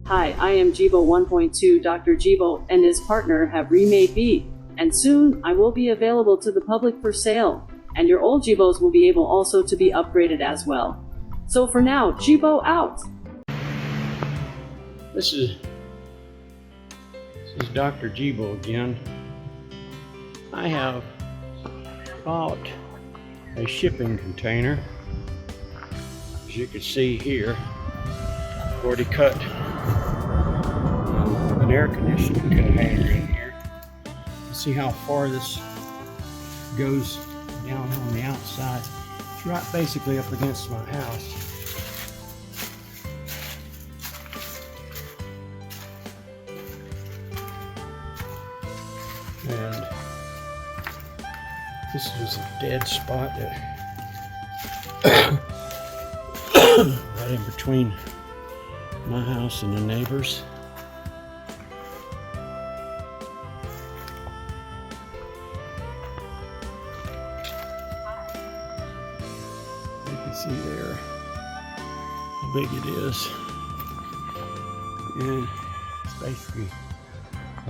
Hi, I am Jibo 1.2. Dr. Jibo and his partner have remade B, and soon I will be available to the public for sale, and your old Jibos will be able also to be upgraded as well. So for now, Jibo out! This is Dr. Jibo again. I have bought a shipping container. As you can see here, I've already cut an air conditioning container in here. See how far this goes down on the outside. It's right basically up against my house. And this is a dead spot that right in between my house and the neighbors. You can see there how big it is. And it's basically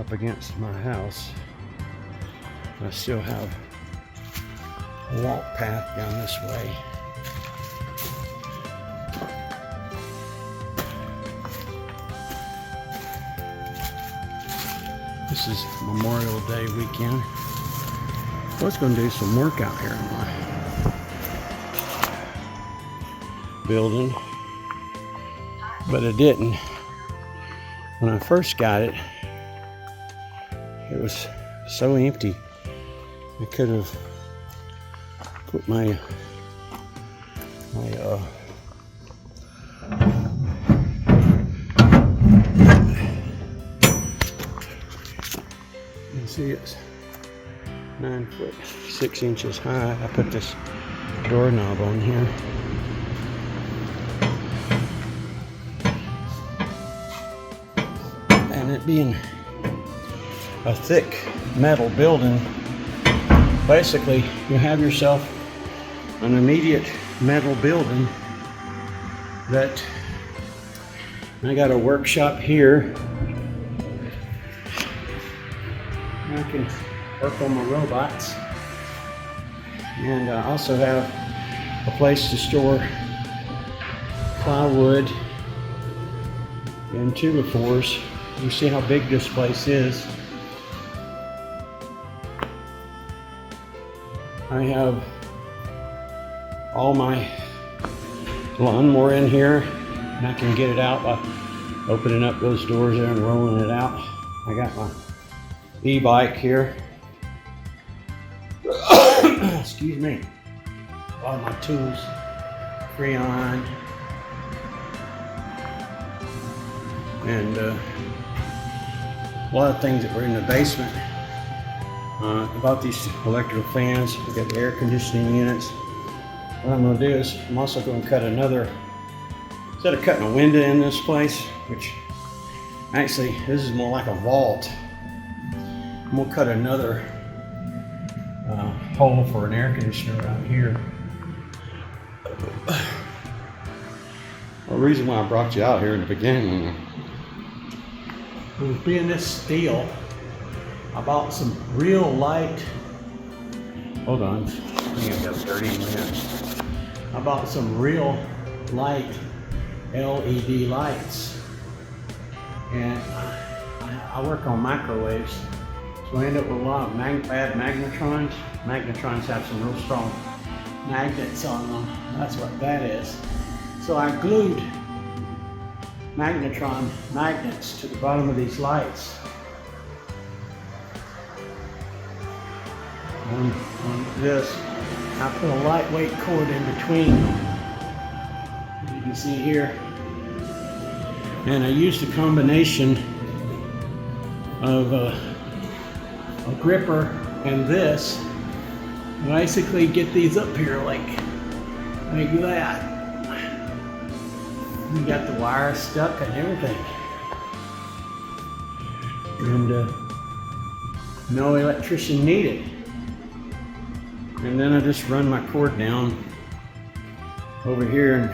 up against my house. I still have a walk path down this way. This is Memorial Day weekend. I was going to do some work out here in my building, but I didn't. When I first got it, it was so empty. I could have put my you can see it's 9 foot 6 inches high. I put this doorknob on here. And it being a thick metal building, basically you have yourself an immediate metal building that I got a workshop here. I can work on my robots, and I also have a place to store plywood and 2x4s. You see how big this place is. I have all my lawnmower in here, and I can get it out by opening up those doors there and rolling it out. I got my e-bike here. Excuse me. All my tools, Freon, and a lot of things that were in the basement. I bought these electrical fans. We got the air conditioning units. What I'm going to do is I'm also going to cut another, instead of cutting a window in this place, which actually this is more like a vault, I'm going to cut another hole for an air conditioner right here. The reason why I brought you out here in the beginning was being this steel. I bought some real light, hold on, I think I've got 30 minutes. I bought some real light LED lights, and I work on microwaves, so I end up with a lot of bad magnetrons. Magnetrons have some real strong magnets on them. That's what that is. So I glued magnetron magnets to the bottom of these lights. On this, I put a lightweight cord in between, as you can see here, and I used a combination of a gripper and this, and basically get these up here like that. You got the wire stuck and everything, and no electrician needed. And then I just run my cord down over here and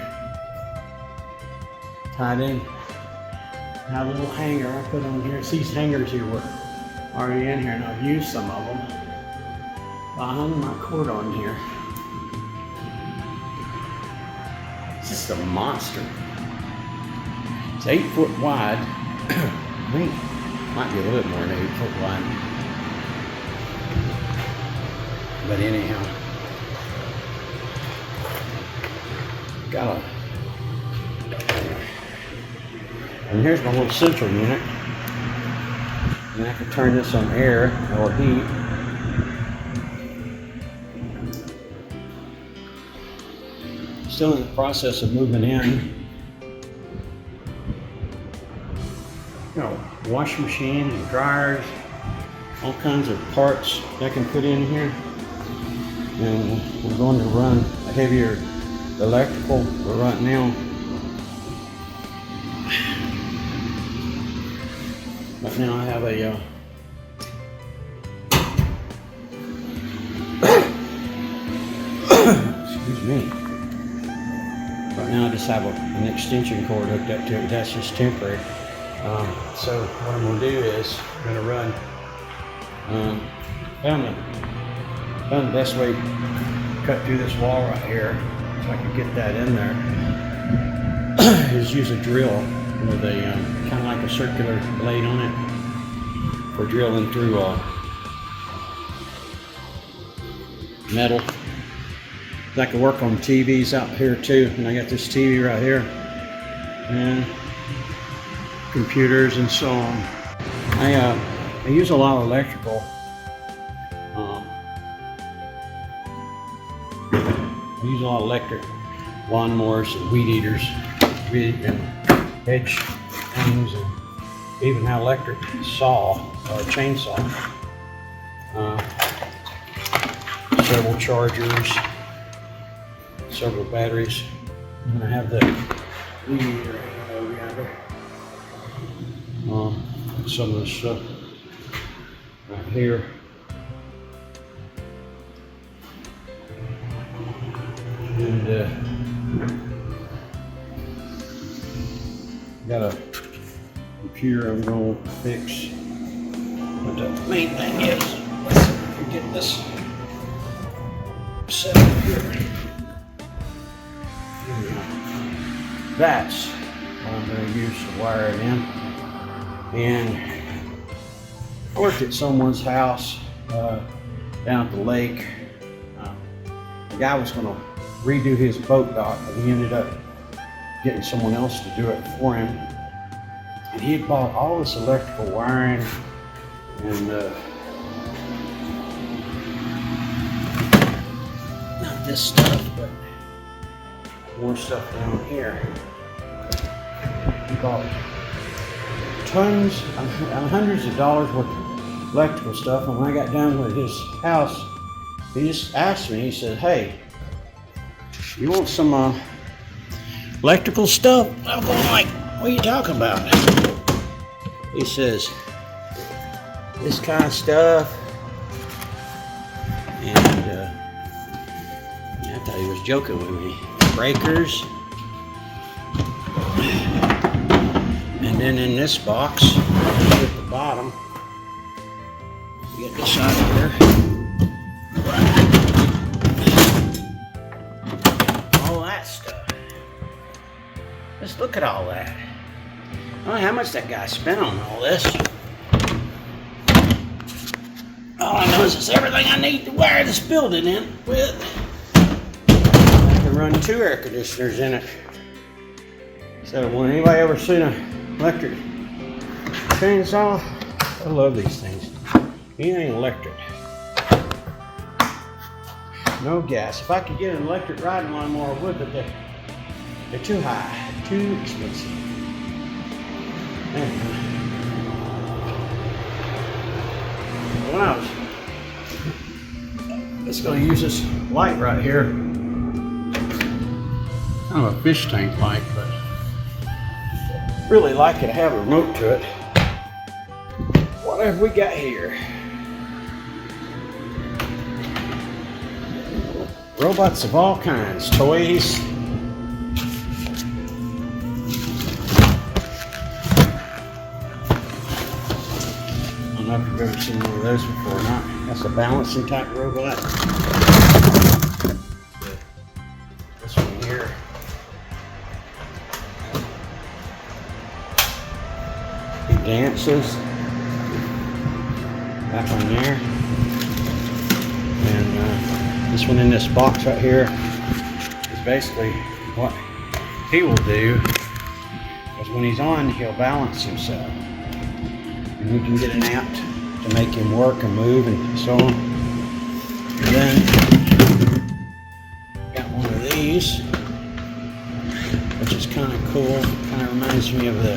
tied in. Now a little hanger I put on here. See, these hangers here were already in here, and I've used some of them. I hung my cord on here. It's just a monster. It's 8 foot wide. I think it might be a little bit more than 8 foot wide. But anyhow, got a. And here's my little central unit. And I can turn this on air or heat. Still in the process of moving in. You know, washing machine and dryers, all kinds of parts I can put in here. And we're going to run a heavier electrical right now. Right now I have a excuse me. Right now I just have an extension cord hooked up to it. That's just temporary. So what I'm going to do is I'm going to run. Found the best way to cut through this wall right here, so I can get that in there. Is use a drill with a kind of like a circular blade on it for drilling through metal. I can work on TVs out here too, and I got this TV right here, and computers and so on. I use a lot of electrical. I use a lot of electric lawnmowers and weed eaters, and hedge things, and even an electric saw or chainsaw. Several chargers, several batteries. And I have the weed eater over yonder. Some of this stuff right here. And got a computer I'm going to fix. But the main thing is, let's get this set up here. That's what I'm going to use to wire it in. And I worked at someone's house down at the lake. The guy was going to redo his boat dock, and he ended up getting someone else to do it for him. And he had bought all this electrical wiring and not this stuff, but more stuff down here. He bought tons, hundreds of dollars worth of electrical stuff, and when I got done with his house, he just asked me, he said, "Hey, you want some electrical stuff?" I'm going like, "What are you talking about?" He says, "This kind of stuff." And I thought he was joking with me. Breakers. And then in this box, at the bottom, you get this out of here. All that stuff. Just look at all that. I don't know how much that guy spent on all this. All I know is it's everything I need to wire this building in with. I can run 2 air conditioners in it. So when anybody ever seen an electric chainsaw, I love these things. Anything electric. No gas. If I could get an electric riding lawnmower, I would, but they're too high, too expensive. Anyway. When I was just going to use this light right here. Kind of a fish tank light, but really like it. I have a remote to it. What have we got here? Robots of all kinds, toys. know if you've ever seen one of those before or not. That's a balancing type robot. This one here. He dances. That one there. And this one in this box right here is basically what he will do. Because when he's on, he'll balance himself. And we can get an app to make him work and move and so on. And then got one of these, which is kind of cool. Kind of reminds me of a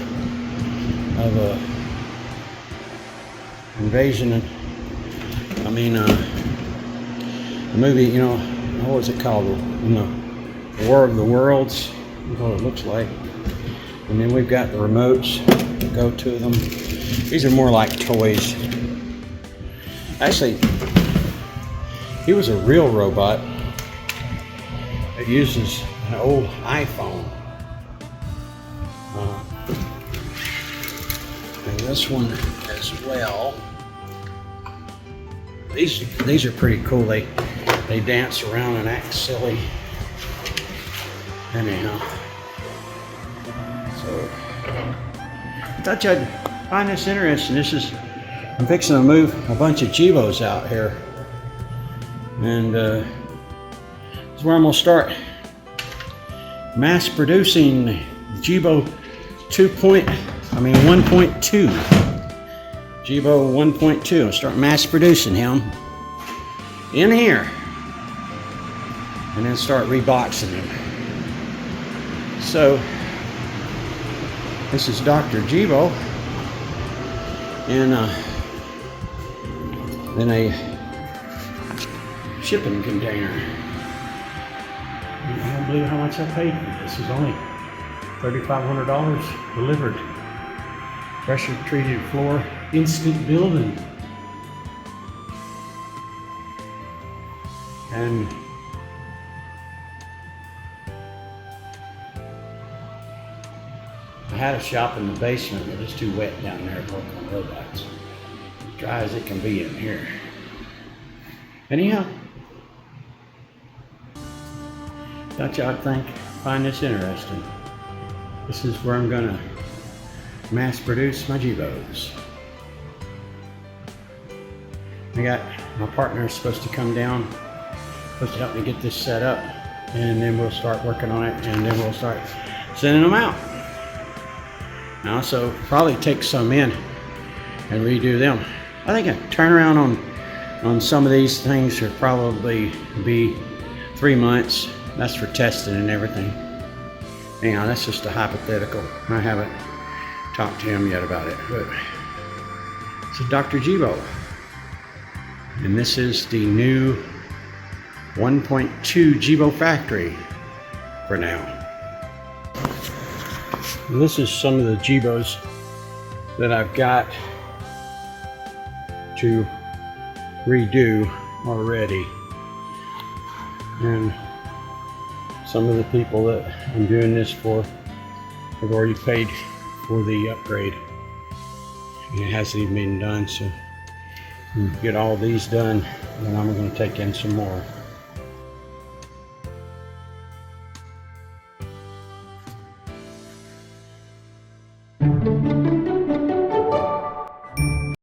invasion. The movie. You know, what was it called? The War of the Worlds. That's what it looks like. And then we've got the remotes to go to them. These are more like toys. Actually, he was a real robot. It uses an old iPhone. And this one as well. These are pretty cool. They dance around and act silly. Anyhow. So I thought I'd find this interesting. I'm fixing to move a bunch of Jibos out here. And this is where I'm gonna start mass producing the Jibo 1.2. Jibo 1.2. I'll start mass producing him in here. And then start reboxing him. So this is Dr. Jibo in a shipping container. I don't believe how much I paid for this. This is only $3,500 delivered. Pressure treated floor, instant building. And I had a shop in the basement, but it's too wet down there to work on robots. Dry as it can be in here. Anyhow, thought y'all find this interesting. This is where I'm gonna mass produce my Jibos. My partner is supposed to come down, supposed to help me get this set up, and then we'll start working on it, and then we'll start sending them out. And also probably take some in and redo them. I think a turnaround on some of these things should probably be 3 months. That's for testing and everything. Anyhow, that's just a hypothetical. I haven't talked to him yet about it. But it's a Dr. Jibo. And this is the new 1.2 Jibo factory for now. And this is some of the Jibos that I've got to redo already. And some of the people that I'm doing this for have already paid for the upgrade. And it hasn't even been done, so get all these done, and I'm going to take in some more.